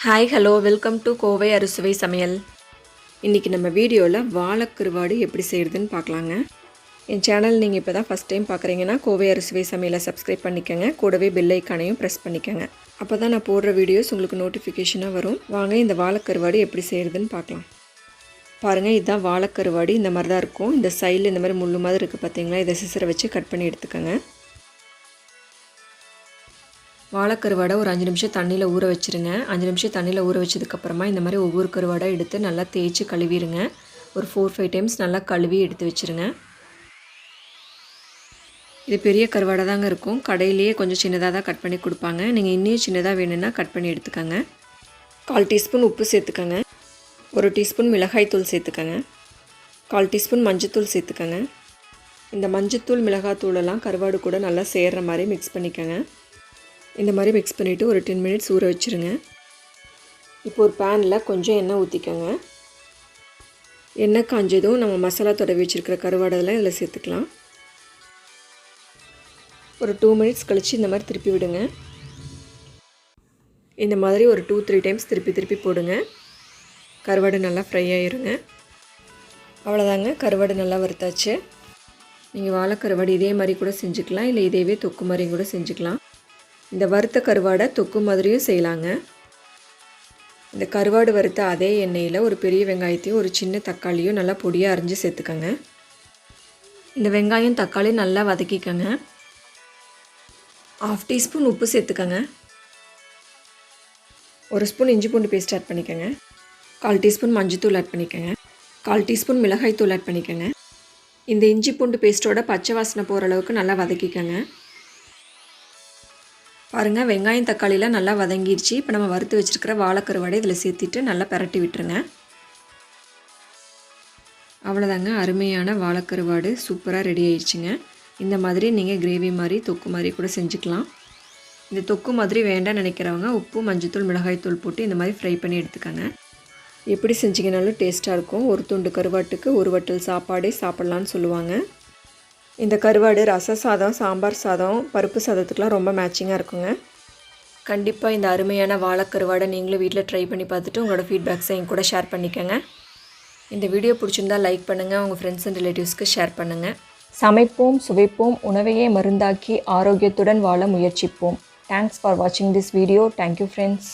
Hi, hello, welcome to Kovai Arusuvai Samayal. இன்னைக்கு நம்ம வீடியோல வாழை கருவாடு எப்படி செய்யறதுன்னு பார்க்கலாங்க. என் சேனல் நீங்க இப்பதான் ஃபர்ஸ்ட் டைம் பார்க்கறீங்கன்னா கோவை அறுசுவை சமையலை சப்ஸ்கிரைப் பண்ணிக்கங்க. கூடவே பெல் ஐகானையும் பிரஸ் பண்ணிக்கங்க. அப்பதான் நான் போடுற வீடியோஸ் உங்களுக்கு நோட்டிஃபிகேஷனா வரும். வாங்க இந்த வாழை கருவாடு எப்படி செய்யறதுன்னு பார்க்கலாம். பாருங்க இதுதான் வாழை கருவாடு. இந்த மாதிரி தான் இருக்கும். இந்த சைடுல இந்த மாதிரி முள்ளு மாதிரி இருக்கு பாத்தீங்களா? இத சிசரை வச்சு கட் பண்ணி எடுத்துக்கங்க. வாழை கருவாடை ஒரு 5 நிமிஷம் தண்ணியில் ஊற வச்சுருங்க. 5 நிமிஷம் தண்ணியில் ஊற வச்சதுக்கப்புறமா இந்த மாதிரி ஒவ்வொரு கருவாடை எடுத்து நல்லா தேய்ச்சி கழுவிடுங்க. ஒரு 4-5 டைம்ஸ் நல்லா கழுவி எடுத்து வச்சுருங்க. இது பெரிய கருவாடை தாங்க இருக்கும். கடையிலேயே கொஞ்சம் சின்னதாக தான் கட் பண்ணி கொடுப்பாங்க. நீங்கள் இன்னும் சின்னதாக வேணும்னா கட் பண்ணி எடுத்துக்கோங்க. 1/4 டீஸ்பூன் உப்பு சேர்த்துக்கோங்க. 1 டீஸ்பூன் மிளகாய்த்தூள் சேர்த்துக்கோங்க. 1/4 டீஸ்பூன் மஞ்சத்தூள் சேர்த்துக்கோங்க. இந்த மஞ்சத்தூள் மிளகாய்த்தூளெல்லாம் கருவாடு கூட நல்லா சேர்கிற மாதிரி மிக்ஸ் பண்ணிக்கோங்க. இந்த மாதிரி மிக்ஸ் பண்ணிவிட்டு ஒரு 10 மினிட்ஸ் ஊற வச்சுருங்க. இப்போ ஒரு பேனில் கொஞ்சம் எண்ணெய் ஊற்றிக்கோங்க. எண்ணெய் காஞ்சதும் நம்ம மசாலா தடவி வச்சுருக்கிற கருவாடெல்லாம் இதில் சேர்த்துக்கலாம். ஒரு 2 மினிட்ஸ் கழித்து இந்த மாதிரி திருப்பி விடுங்க. இந்த மாதிரி ஒரு 2-3 டைம்ஸ் திருப்பி போடுங்க. கருவாடு நல்லா ஃப்ரை ஆயிருங்க. அவ்வளோதாங்க, கருவாடு நல்லா வறுத்தாச்சு. நீங்கள் வாழை கருவாடு இதே மாதிரி கூட செஞ்சுக்கலாம், இல்லை இதேவே தொக்கு மாதிரி கூட செஞ்சுக்கலாம். இந்த வறுத்த கருவாடை தொக்கு மாதிரியும் செய்யலாங்க. இந்த கருவாடு வறுத்த அதே எண்ணெயில் ஒரு பெரிய வெங்காயத்தையும் ஒரு சின்ன தக்காளியும் நல்லா பொடியாக அரிஞ்சு சேர்த்துக்கோங்க. இந்த வெங்காயம் தக்காளி நல்லா வதக்கிக்கோங்க. 1/2 டீஸ்பூன் உப்பு சேர்த்துக்கோங்க. 1 ஸ்பூன் இஞ்சி பூண்டு பேஸ்ட் ஆட் பண்ணிக்கோங்க. 1/4 டீஸ்பூன் மஞ்சத்தூள் ஆட் பண்ணிக்கோங்க. 1/4 டீஸ்பூன் மிளகாய் தூள் ஆட் பண்ணிக்கோங்க. இந்த இஞ்சி பூண்டு பேஸ்ட்டோட பச்சை வாசனை போகிற அளவுக்கு நல்லா வதக்கிக்கோங்க. பாருங்கள், வெங்காயம் தக்காளிலாம் நல்லா வதங்கிடுச்சு. இப்போ நம்ம வறுத்து வச்சுருக்கிற வாழைக்கருவாடை இதில் சேர்த்திட்டு நல்லா பரட்டி விட்டுருங்க. அவ்வளோதாங்க, அருமையான வாழைக்கருவாடு சூப்பராக ரெடி ஆயிடுச்சுங்க. இந்த மாதிரி நீங்கள் கிரேவி மாதிரி தொக்கு மாதிரி கூட செஞ்சுக்கலாம். இந்த தொக்கு மாதிரி வேண்டாம்னு நினைக்கிறவங்க உப்பு மஞ்சத்தூள் மிளகாய்த்தூள் போட்டு இந்த மாதிரி ஃப்ரை பண்ணி எடுத்துக்கோங்க. எப்படி செஞ்சிங்கனாலும் டேஸ்ட்டாக இருக்கும். ஒரு துண்டு கருவாட்டுக்கு ஒரு வட்டல் சாப்பாடே சாப்பிட்லான்னு சொல்லுவாங்க. இந்த கருவாடு ரச சாதம், சாம்பார் சாதம், பருப்பு சாதத்துக்கெலாம் ரொம்ப மேட்சிங்காக இருக்குங்க. கண்டிப்பாக இந்த அருமையான வாழைக்கருவாடை நீங்களும் வீட்டில் ட்ரை பண்ணி பார்த்துட்டு உங்களோட ஃபீட்பேக்ஸை என் கூட ஷேர் பண்ணிக்கோங்க. இந்த வீடியோ பிடிச்சிருந்தா லைக் பண்ணுங்கள், உங்கள் ஃப்ரெண்ட்ஸ் அண்ட் ரிலேட்டிவ்ஸ்க்கு ஷேர் பண்ணுங்கள். சமைப்போம், சுவைப்போம், உணவையே மருந்தாக்கி ஆரோக்கியத்துடன் வாழ முயற்சிப்போம். தேங்க்ஸ் ஃபார் வாட்சிங் திஸ் வீடியோ. Thank you friends.